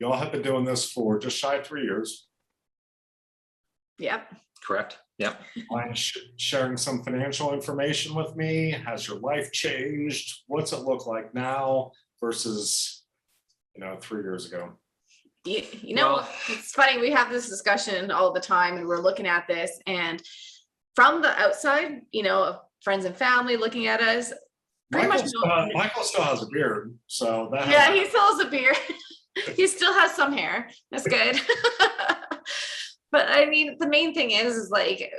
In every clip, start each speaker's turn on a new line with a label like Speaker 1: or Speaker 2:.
Speaker 1: y'all have been doing this for just shy of 3 years.
Speaker 2: Yep.
Speaker 3: Correct. Yep.
Speaker 1: Mind sharing some financial information with me? Has your life changed? What's it look like now versus, 3 years ago?
Speaker 2: You know, it's funny. We have this discussion all the time, and we're looking at this, and from the outside, of friends and family looking at us,
Speaker 1: Michael still has a beard, so that
Speaker 2: yeah, he still has a beard. He still has some hair. That's good. But I mean, the main thing is like,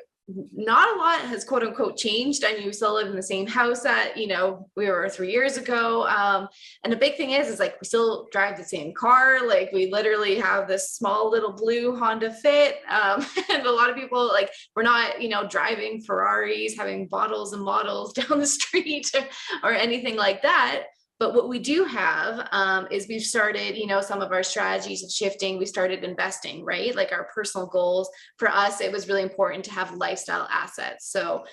Speaker 2: not a lot has quote unquote changed. I mean, we still live in the same house that, we were 3 years ago. And the big thing is like, we still drive the same car. Like we literally have this small little blue Honda Fit. And a lot of people like, we're not, driving Ferraris, having bottles and models down the street or anything like that. But what we do have is we've started, some of our strategies of shifting. We started investing, right? Like our personal goals. For us, it was really important to have lifestyle assets. So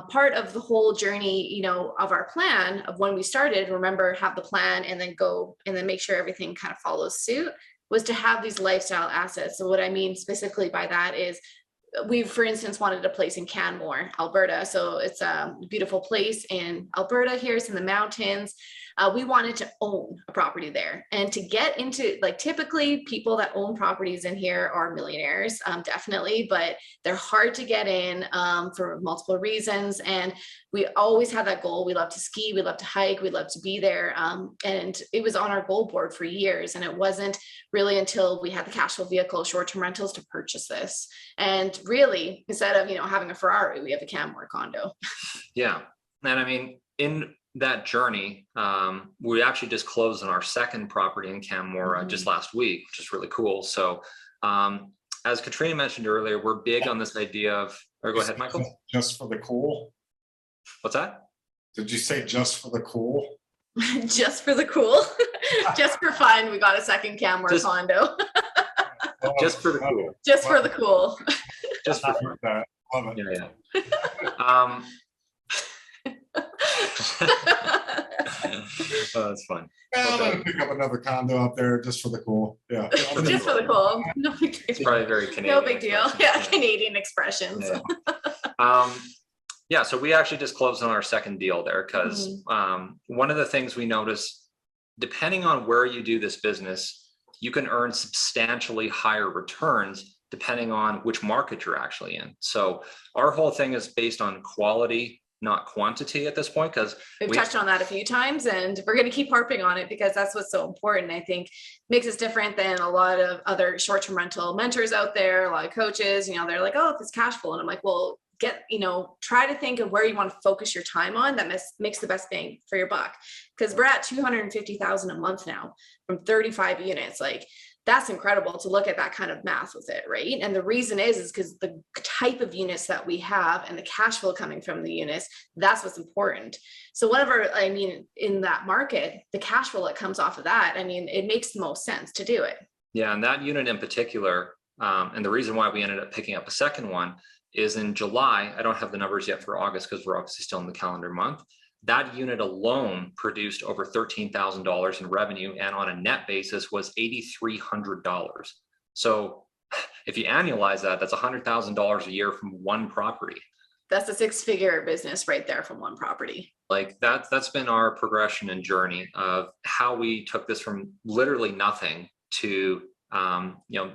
Speaker 2: part of the whole journey, of our plan of when we started, remember, have the plan and then go and then make sure everything kind of follows suit, was to have these lifestyle assets. So what I mean specifically by that is, we, for instance, wanted a place in Canmore, Alberta. So it's a beautiful place in Alberta here. It's in the mountains. We wanted to own a property there, and to get into, like, typically people that own properties in here are millionaires, definitely, but they're hard to get in for multiple reasons. And we always had that goal. We love to ski, we love to hike, we love to be there. And it was on our goal board for years. And it wasn't really until we had the cash flow vehicle, short-term rentals, to purchase this. And really, instead of, having a Ferrari, we have a Canmore condo.
Speaker 3: Yeah. And I mean, in that journey, we actually just closed on our second property in Canmore just last week, which is really cool. So as Katrina mentioned earlier, we're big on this idea of, or go ahead, Michael.
Speaker 1: Just for the cool.
Speaker 3: What's that?
Speaker 1: Did you say just for the cool?
Speaker 2: Just for the cool. Just for fun, we got a second Canmore condo.
Speaker 3: Just for the cool.
Speaker 2: Just for the cool.
Speaker 3: Just for fun.
Speaker 1: That. Love it.
Speaker 3: Yeah. Oh, that's fun.
Speaker 1: I'm gonna pick up another condo up there just for the cool. Yeah.
Speaker 2: Just for the cool. No big deal.
Speaker 3: It's probably very Canadian.
Speaker 2: No big deal. Yeah, Canadian expressions.
Speaker 3: Yeah. So we actually just closed on our second deal there because one of the things we noticed, depending on where you do this business, you can earn substantially higher returns depending on which market you're actually in. So our whole thing is based on quality, not quantity at this point, because
Speaker 2: we've touched on that a few times, and we're going to keep harping on it because that's what's so important. I think makes us different than a lot of other short-term rental mentors out there, a lot of coaches, they're like, oh, if it's cash flow. And I'm like, well, try to think of where you want to focus your time on that makes the best bang for your buck. Because we're at $250,000 a month now from 35 units. Like, that's incredible to look at that kind of math with it, right? And the reason is because the type of units that we have and the cash flow coming from the units, that's what's important. So in that market, the cash flow that comes off of that, it makes the most sense to do it.
Speaker 3: Yeah, and that unit in particular, and the reason why we ended up picking up a second one is in July. I don't have the numbers yet for August because we're obviously still in the calendar month. That unit alone produced over $13,000 in revenue, and on a net basis was $8,300. So if you annualize that, that's $100,000 a year from one property.
Speaker 2: That's a six-figure business right there from one property.
Speaker 3: Like that's been our progression and journey of how we took this from literally nothing to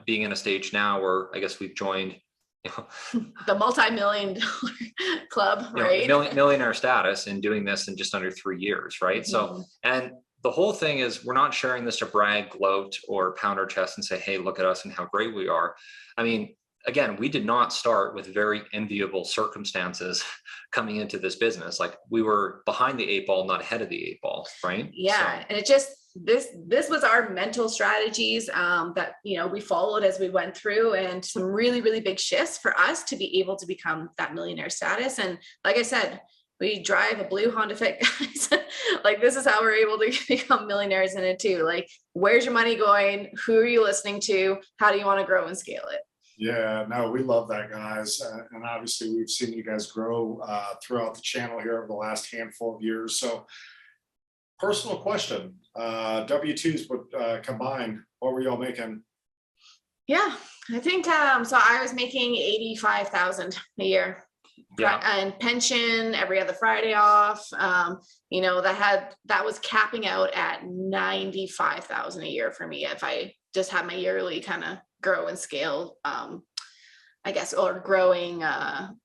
Speaker 3: being in a stage now where I guess we've joined
Speaker 2: the multi-million-dollar club, right?
Speaker 3: Millionaire status, and doing this in just under 3 years, right? So, and the whole thing is, we're not sharing this to brag, gloat, or pound our chest and say, hey, look at us and how great we are. Again, we did not start with very enviable circumstances coming into this business. Like, we were behind the 8 ball, not ahead of the 8 ball, right?
Speaker 2: Yeah. So. And it just, this was our mental strategies that, we followed as we went through, and some really, really big shifts for us to be able to become that millionaire status. And like I said, we drive a blue Honda Fit, guys. Like, this is how we're able to become millionaires in it too. Like, where's your money going? Who are you listening to? How do you want to grow and scale it?
Speaker 1: Yeah, no, we love that, guys. And obviously we've seen you guys grow throughout the channel here over the last handful of years. So, personal question. W-2s would combined, what were y'all making?
Speaker 2: Yeah, I think, so I was making 85,000 a year.
Speaker 3: Yeah.
Speaker 2: And pension, every other Friday off, you know, that was capping out at 95,000 a year for me if I just had my yearly kind of grow and scale, I guess, or growing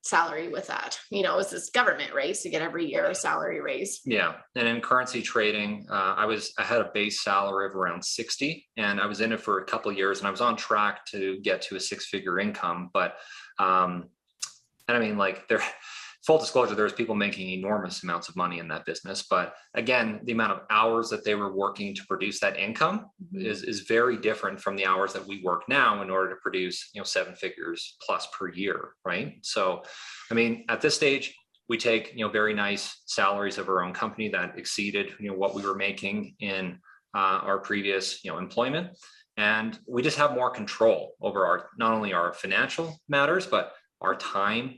Speaker 2: salary with that. You know, it's this government raise to get every year a salary raise.
Speaker 3: Yeah, and in currency trading, I had a base salary of around 60, and I was in it for a couple of years, and I was on track to get to a 6-figure income. But and I mean, like, full disclosure, there's people making enormous amounts of money in that business. But again, the amount of hours that they were working to produce that income is very different from the hours that we work now in order to produce, 7 figures plus per year, right? So, I mean, at this stage, we take, very nice salaries of our own company that exceeded, what we were making in our previous, employment. And we just have more control over not only our financial matters, but our time.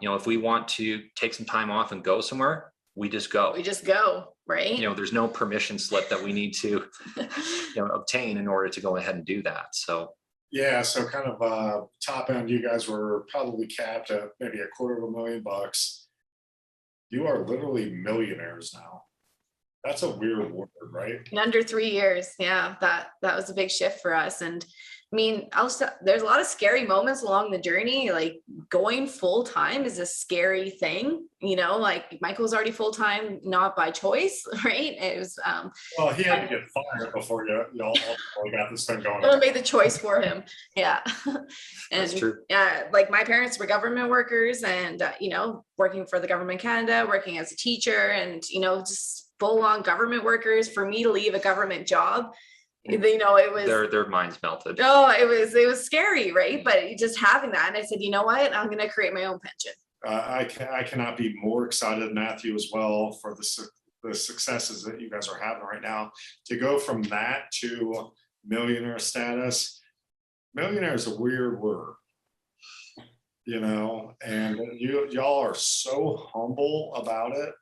Speaker 3: If we want to take some time off and go somewhere, we just go.
Speaker 2: We just go, right?
Speaker 3: There's no permission slip that we need to obtain in order to go ahead and do that. So
Speaker 1: yeah, so kind of top end, you guys were probably capped at maybe $250,000. You are literally millionaires now. That's a weird word, right?
Speaker 2: In under 3 years. Yeah, that was a big shift for us. And I mean, also, there's a lot of scary moments along the journey. Like, going full time is a scary thing, like Michael's already full time, not by choice, right? It was,
Speaker 1: well, he had to get fired before y'all got this thing going.
Speaker 2: I made the choice for him. Yeah. And
Speaker 3: that's true.
Speaker 2: Yeah, like my parents were government workers and, working for the government of Canada, working as a teacher and, just full on government workers. For me to leave a government job, it was
Speaker 3: their minds melted.
Speaker 2: Oh, it was scary, right? But just having that, and I said, you know what, I'm going to create my own pension.
Speaker 1: I cannot be more excited, Matthew, as well, for the successes that you guys are having right now. To go from that to millionaire status. Millionaire is a weird word, and y'all are so humble about it.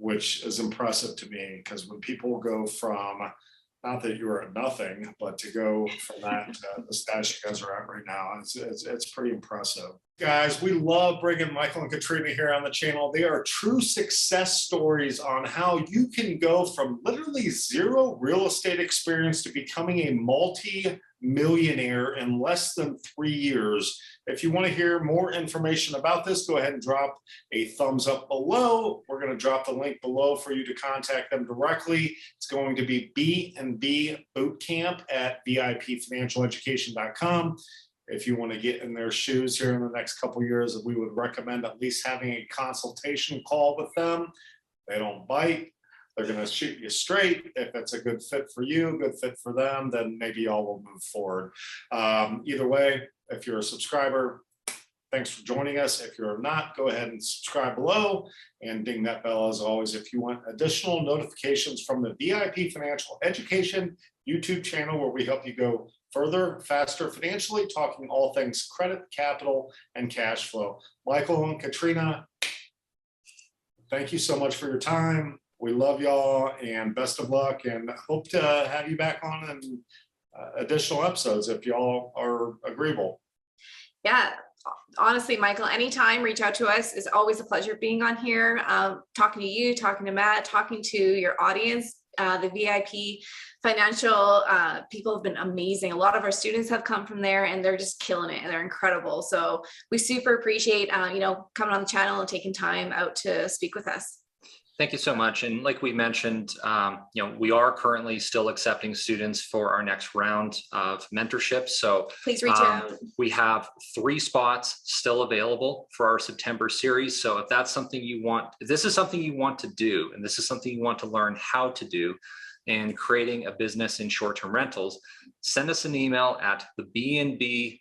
Speaker 1: Which is impressive to me, because when people go from, not that you're at nothing, but to go from that to the status you guys are at right now, it's pretty impressive. Guys, we love bringing Michael and Katrina here on the channel. They are true success stories on how you can go from literally zero real estate experience to becoming a multi-millionaire in less than 3 years. If you want to hear more information about this, go ahead and drop a thumbs up below. We're going to drop the link below for you to contact them directly. It's going to be BNB Bootcamp at VIPfinancialeducation.com. If you want to get in their shoes here in the next couple of years, we would recommend at least having a consultation call with them. They don't bite. They're going to shoot you straight. If it's a good fit for you, good fit for them, then maybe y'all will move forward. Either way, if you're a subscriber, thanks for joining us. If you're not, go ahead and subscribe below and ding that bell as always. If you want additional notifications from the VIP Financial Education YouTube channel, where we help you go further, faster financially, talking all things credit, capital, and cash flow. Michael and Katrina, thank you so much for your time. We love y'all and best of luck, and hope to have you back on in additional episodes if y'all are agreeable.
Speaker 2: Yeah, honestly, Michael, anytime, reach out to us. It's always a pleasure being on here, talking to you, talking to Matt, talking to your audience. The VIP financial people have been amazing. A lot of our students have come from there and they're just killing it and they're incredible. So we super appreciate, coming on the channel and taking time out to speak with us.
Speaker 3: Thank you so much. And like we mentioned, we are currently still accepting students for our next round of mentorship. So
Speaker 2: please reach out.
Speaker 3: We have 3 spots still available for our September series. So if that's something you want, if this is something you want to do, and this is something you want to learn how to do in creating a business in short-term rentals, send us an email at the BNB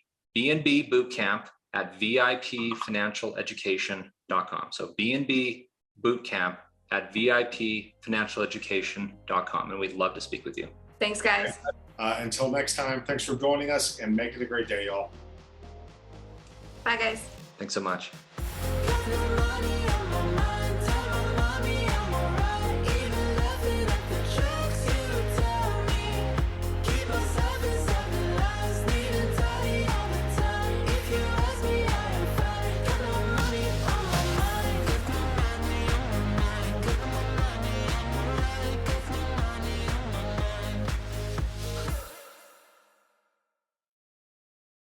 Speaker 3: Bootcamp at VIPfinancialeducation.com. So BNB Bootcamp at VIPfinancialeducation.com, and we'd love to speak with you.
Speaker 2: Thanks, guys.
Speaker 1: Until next time, thanks for joining us and make it a great day, y'all.
Speaker 2: Bye, guys.
Speaker 3: Thanks so much.